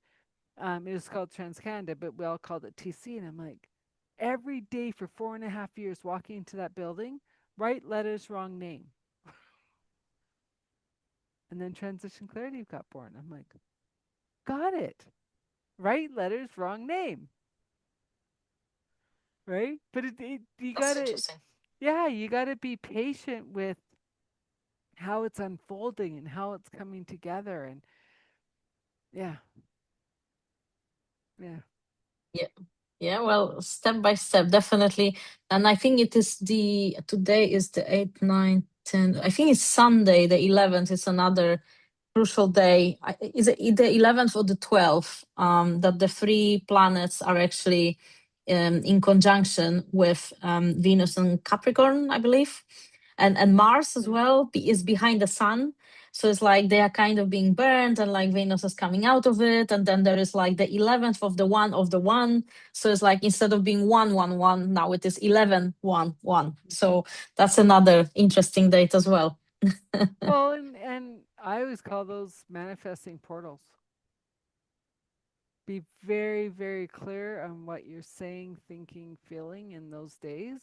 it was called TransCanada, but we all called it TC. And I'm like, every day for 4.5 years walking into that building, right letters, wrong name. And then Transition Clarity got born. I'm like, got it. Right letters, wrong name. Right? But you That's gotta, interesting. yeah, you gotta be patient with how it's unfolding and how it's coming together. And yeah, yeah. Yeah. Yeah, well, step by step, definitely. And I think it is today is the 8th, 9th, 10th. I think it's Sunday, the 11th. It's another crucial day. Is it the 11th or the 12th? That the three planets are actually in conjunction with Venus and Capricorn, I believe, and Mars as Okay. well is behind the Sun. So it's like they are kind of being burned, and like Venus is coming out of it, and then there is like the 11th of the one. So it's like instead of being 111, now it is 1111. Hmm. So that's another interesting date as well. Well, and I always call those manifesting portals. Be very, very clear on what you're saying, thinking, feeling in those days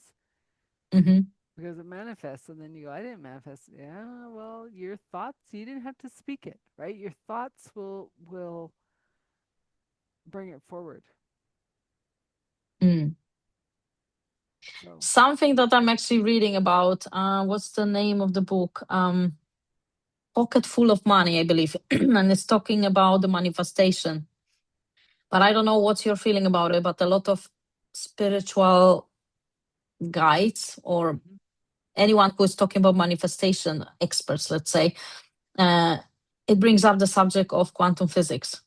Hmm. because it manifests. And then you go, I didn't manifest. Yeah, well, your thoughts, you didn't have to speak it, right? Your thoughts will bring it forward. Mm. So, Something that I'm actually reading about. What's the name of the book? Pocket Full of Money, I believe, and it's talking about the manifestation. But I don't know what's your feeling about it. But a lot of spiritual guides or mhm. anyone who is talking about manifestation experts, let's say, uh, it brings up the subject of quantum physics.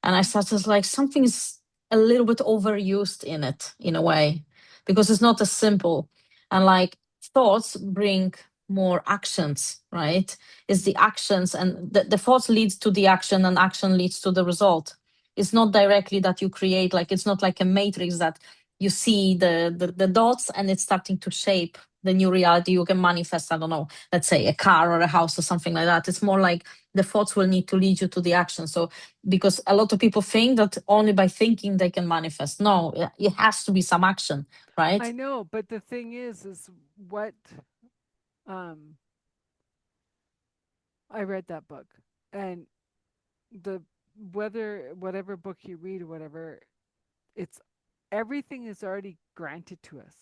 And I started like something is a little bit overused in it in a way because it's not as simple. And like thoughts bring more actions, right? It's the actions and the thoughts leads to the action and action leads to the result. It's not directly that you create, like it's not like a matrix that you see the dots and it's starting to shape the new reality you can manifest. I don't know, let's say a car or a house or something like that. It's more like the thoughts will need to lead you to the action. So because a lot of people think that only by thinking they can manifest. No, it has to be some action, right? I know, but the thing is what um I read that book and the whether whatever book you read or whatever, it's everything is already granted to us.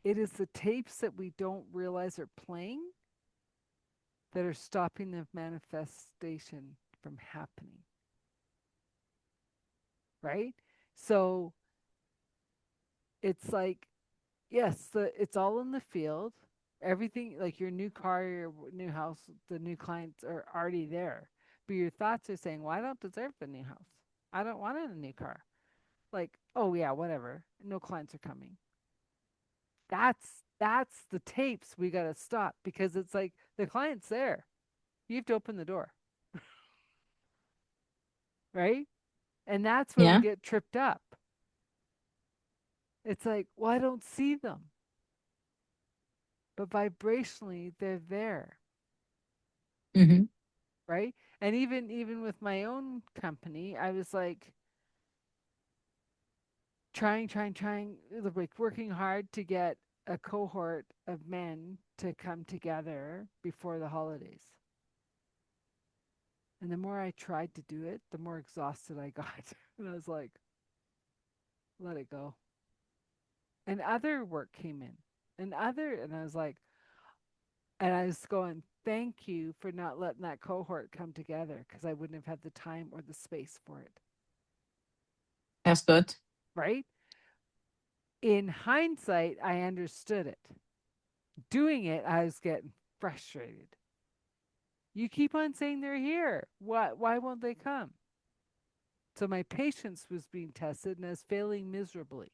It is the tapes that we don't realize are playing that are stopping the manifestation from happening, right? So it's like, yes, it's all in the field. Everything like your new car, your new house, the new clients are already there. But your thoughts are saying, well, I don't deserve the new house. I don't want a new car. Like, oh yeah, whatever. No clients are coming. That's the tapes we gotta stop because it's like the client's there. You have to open the door, right? And that's where we Yeah. get tripped up. It's like, well, I don't see them, but vibrationally they're there, Hmm. right? And even with my own company, I was like trying, like working hard to get a cohort of men to come together before the holidays. And the more I tried to do it, the more exhausted I got. And I was like, let it go. And other work came in. And I was like, and I was going, thank you for not letting that cohort come together because I wouldn't have had the time or the space for it. That's good. Right? In hindsight, I understood it. Doing it, I was getting frustrated. You keep on saying they're here. Why won't they come? So my patience was being tested and I was failing miserably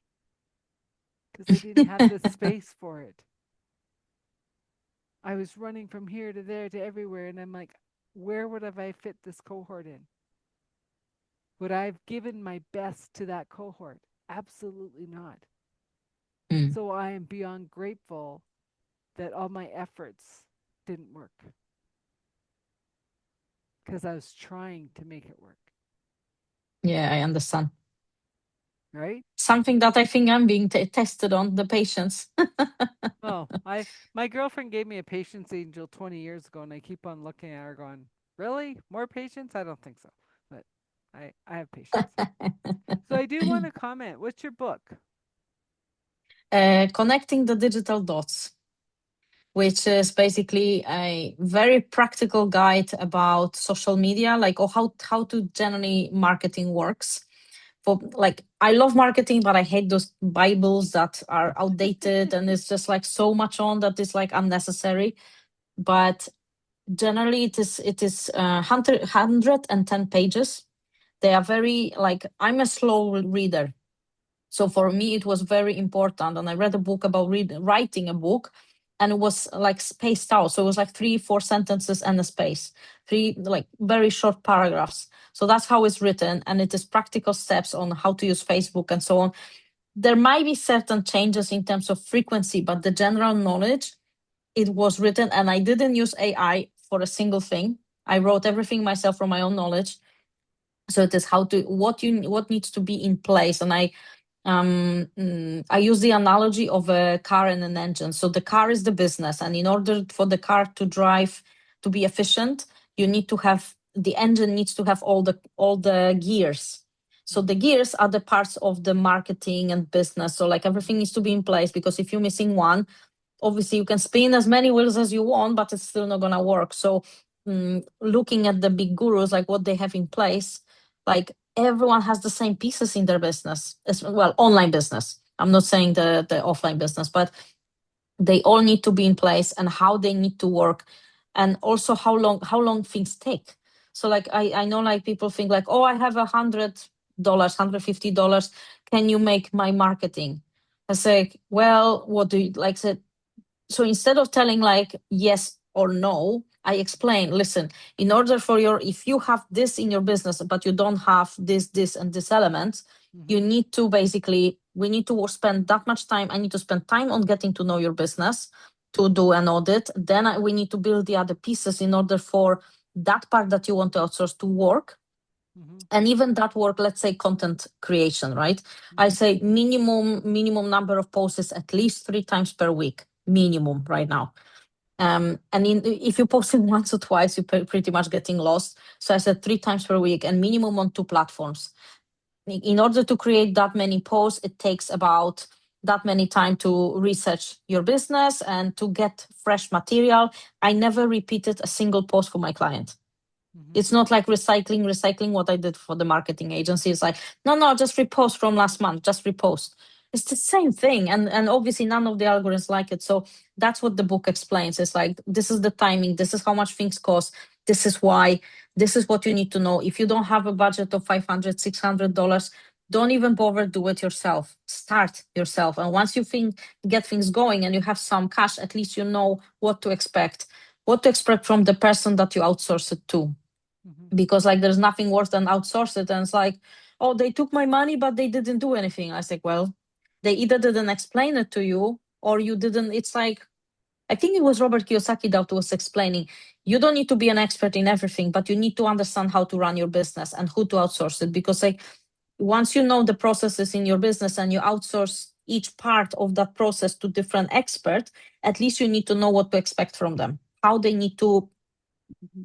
because I didn't have the space for it. I was running from here to there to everywhere, and I'm like, where would have I fit this cohort in? Would I have given my best to that cohort? Absolutely not. Mm. So I am beyond grateful that all my efforts didn't work because I was trying to make it work, Yeah, I understand. right? Something that I think I'm being tested on the patience. Oh, I my girlfriend gave me a patience angel 20 years ago, and I keep on looking at her going, "Really? More patience? I don't think so." But I have patience. So I do want to comment. What's your book? Connecting the digital dots, which is basically a very practical guide about social media, like or how to generally marketing works. For like, I love marketing, but I hate those Bibles that are outdated and it's just like so much on that is like unnecessary. But generally, it is 110 pages. They are very like, I'm a slow reader, so for me, it was very important. And I read a book about writing a book, and it was like spaced out. So it was like three, four sentences and a space, three like very short paragraphs. So that's how it's written. And it is practical steps on how to use Facebook and so on. There might be certain changes in terms of frequency, but the general knowledge, it was written. And I didn't use AI for a single thing. I wrote everything myself from my own knowledge. So it is how to what needs to be in place. And I use the analogy of a car and an engine. So the car is the business, and in order for the car to drive to be efficient, you need to have the engine needs to have all the gears. So the Mm-hmm. gears are the parts of the marketing and business. So like everything needs to be in place, because if you're missing one, obviously you can spin as many wheels as you want, but it's still not gonna work. So looking at the big gurus, like what they have in place, like everyone has the same pieces in their business as well, online business. I'm not saying the offline business, but they all need to be in place and how they need to work, and also how long things take. So like I know like people think like, oh, I have $100, $150, can you make my marketing? I say, well, what do you like? Said, so instead of telling like yes or no, I explain, listen, in order for your, if you have this in your business but you don't have this and this elements, you Mm-hmm. need to basically, we need to spend that much time. I need to spend time on getting to know your business to do an audit. Then we need to build the other pieces in order for that part that you want to outsource to work. Mm-hmm. And even that work, let's say content creation, right? I Mm-hmm. say minimum number of posts is at least 3 times per week, minimum right now. If you post it once or twice, you're pretty much getting lost. So I said 3 times per week and minimum on 2 platforms. In order to create that many posts, it takes about that many time to research your business and to get fresh material. I never repeated a single post for my client. Mm-hmm. It's not like recycling what I did for the marketing agency. It's like, no, just repost from last month, just repost. It's the same thing. And obviously none of the algorithms like it. So that's what the book explains. It's like, this is the timing, this is how much things cost, this is why, this is what you need to know. If you don't have a budget of $500, $600, don't even bother do it yourself. Start yourself. And once you get things going and you have some cash, at least you know what to expect from the person that you outsource it to, Mm-hmm. because like there's nothing worse than outsource it and it's like, oh, they took my money but they didn't do anything. I was like, well, they either didn't explain it to you or you didn't. It's like, I think it was Robert Kiyosaki that was explaining, you don't need to be an expert in everything, but you need to understand how to run your business and who to outsource it. Because like once you know the processes in your business and you outsource each part of that process to different experts, at least you need to know what to expect from them, how they need to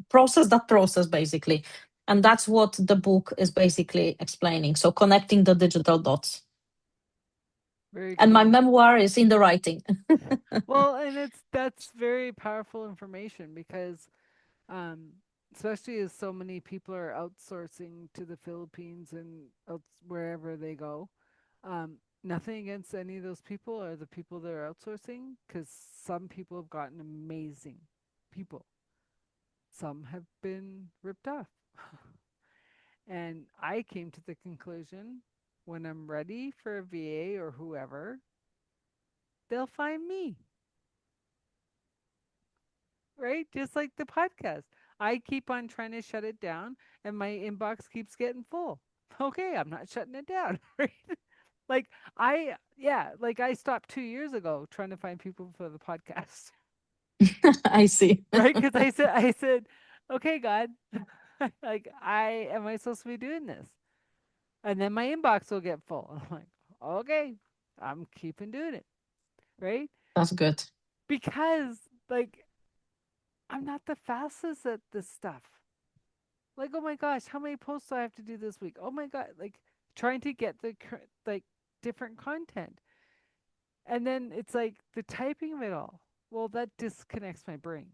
process that process basically. And that's what the book is basically explaining. So connecting the digital dots. Very And my cool. memoir is in the writing. Well, and that's very powerful information because, um, especially as so many people are outsourcing to the Philippines and wherever they go. Nothing against any of those people or the people that are outsourcing, because some people have gotten amazing people. some have been ripped off. And I came to the conclusion when I'm ready for a VA or whoever, they'll find me, right? Just like the podcast. I keep on trying to shut it down and my inbox keeps getting full. Okay, I'm not shutting it down, right? Like like I stopped 2 years ago trying to find people for the podcast, I see. right? Because I said, okay, God, like am I supposed to be doing this? And then my inbox will get full. I'm like, okay, I'm keeping doing it, right? That's good. Because like I'm not the fastest at this stuff. Like, oh my gosh, how many posts do I have to do this week? Oh my god, like trying to get the like different content. And then it's like the typing of it all. Well, that disconnects my brain,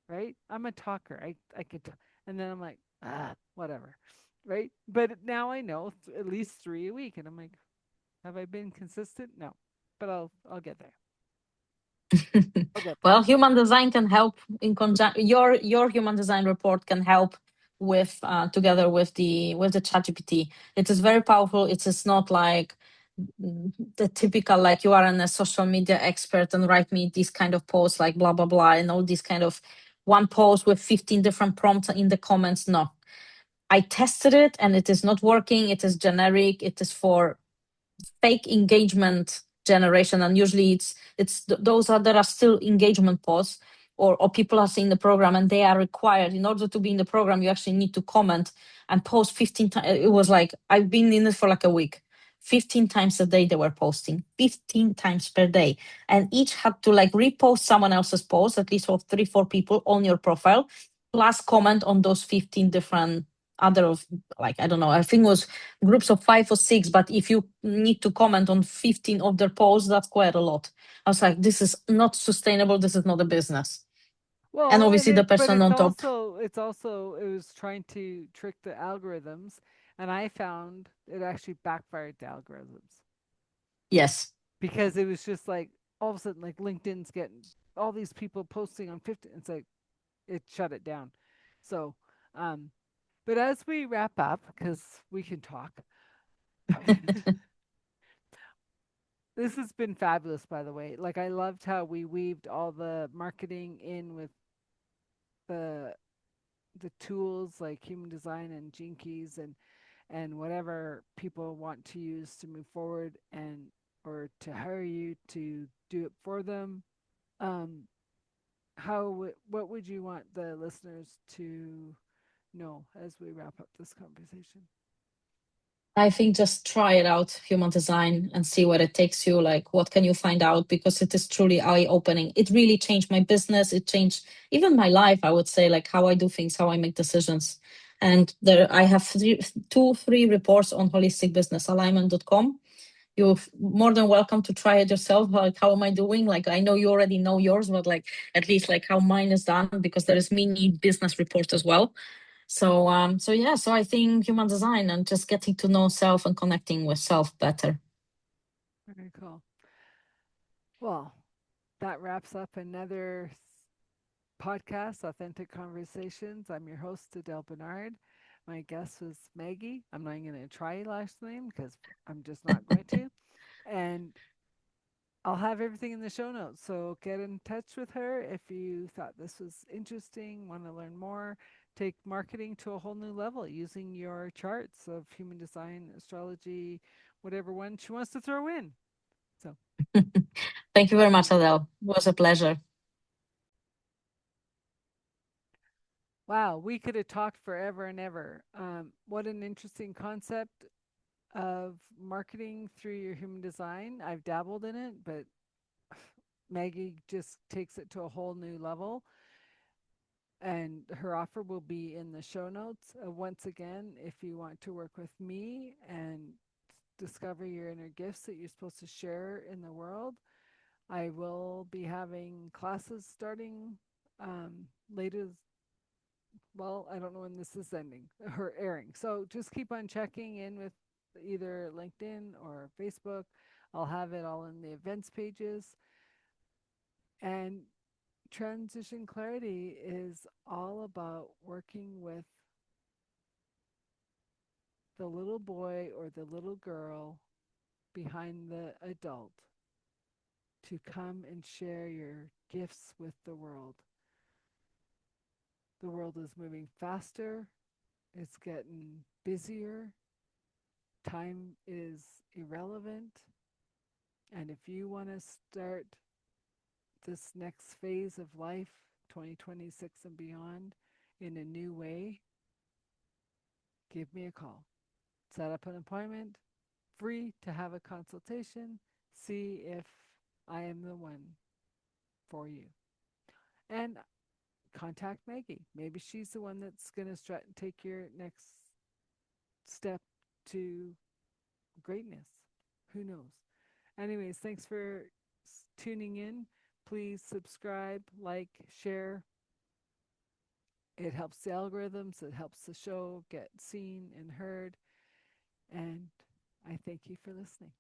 right? I'm a talker. I could and then I'm like, whatever. Right? But now I know at least 3 a week and I'm like, have I been consistent? No. But I'll get there. I'll get there. Well, human design can help in conjunction. Your human design report can help with together with the ChatGPT. It is very powerful. It is not like the typical like you are a social media expert and write me this kind of post like blah blah blah and all this kind of one post with 15 different prompts in the comments. No, I tested it and it is not working. It is generic. It is for fake engagement generation, and usually those are there are still engagement posts, or people are seeing the program and they are required in order to be in the program. You actually need to comment and post 15 times. It was like I've been in it for like a week. 15 times a day they were posting, 15 times per day, and each had to like repost someone else's post, at least for 3 4 people on your profile, plus comment on those 15 different other of, like, I don't know, I think it was groups of 5 or 6, but if you need to comment on 15 of their posts, that's quite a lot. I was like, this is not sustainable. This is not a business. And Well, and obviously, the it but person on top, it was trying to trick the algorithms, and I found it actually backfired the algorithms yes. because it was just like all of a sudden like LinkedIn's getting all these people posting on 50. It's like it shut it down. So, um, but as we wrap up, because we can talk, this has been fabulous. By the way, like I loved how we weaved all the marketing in with the the tools like human design and gene keys and whatever people want to use to move forward and or to hire you to do it for them. Um, what would you want the listeners to know as we wrap up this conversation? I think just try it out, human design, and see where it takes you. Like, what can you find out? Because it is truly eye opening. It really changed my business. It changed even my life, I would say, like how I do things, how I make decisions. And there, I have two free reports on holisticbusinessalignment.com. You're more than welcome to try it yourself. Like, how am I doing? Like, I know you already know yours, but like at least like how mine is done, because there is mini business report as well. So yeah, so I think human design and just getting to know self and connecting with self better. Very cool. Well, that wraps up another podcast, Authentic Conversations. I'm your host, Adele Bernard. My guest was Maggie. I'm not going to try last name because I'm just not going to. And I'll have everything in the show notes. So get in touch with her if you thought this was interesting, want to learn more, take marketing to a whole new level using your charts of human design, astrology, whatever one she wants to throw in. So, Thank you very much, Adele. It was a pleasure. wow, we could have talked forever and ever. What an interesting concept of marketing through your human design. I've dabbled in it, but Maggie just takes it to a whole new level. And her offer will be in the show notes. Once again, if you want to work with me and discover your inner gifts that you're supposed to share in the world, I will be having classes starting later. Well, I don't know when this is ending or airing. So just keep on checking in with either LinkedIn or Facebook. I'll have it all in the events pages. And Transition clarity is all about working with the little boy or the little girl behind the adult to come and share your gifts with the world. The world is moving faster, it's getting busier, time is irrelevant. And if you want to start this next phase of life, 2026 and beyond, in a new way, give me a call. Set up an appointment, free to have a consultation, see if I am the one for you. And contact Maggie. Maybe she's the one that's going to take your next step to greatness. Who knows? Anyways, thanks for tuning in. Please subscribe, like, share. It helps the algorithms, it helps the show get seen and heard. And I thank you for listening.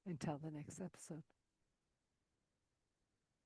Until the next episode.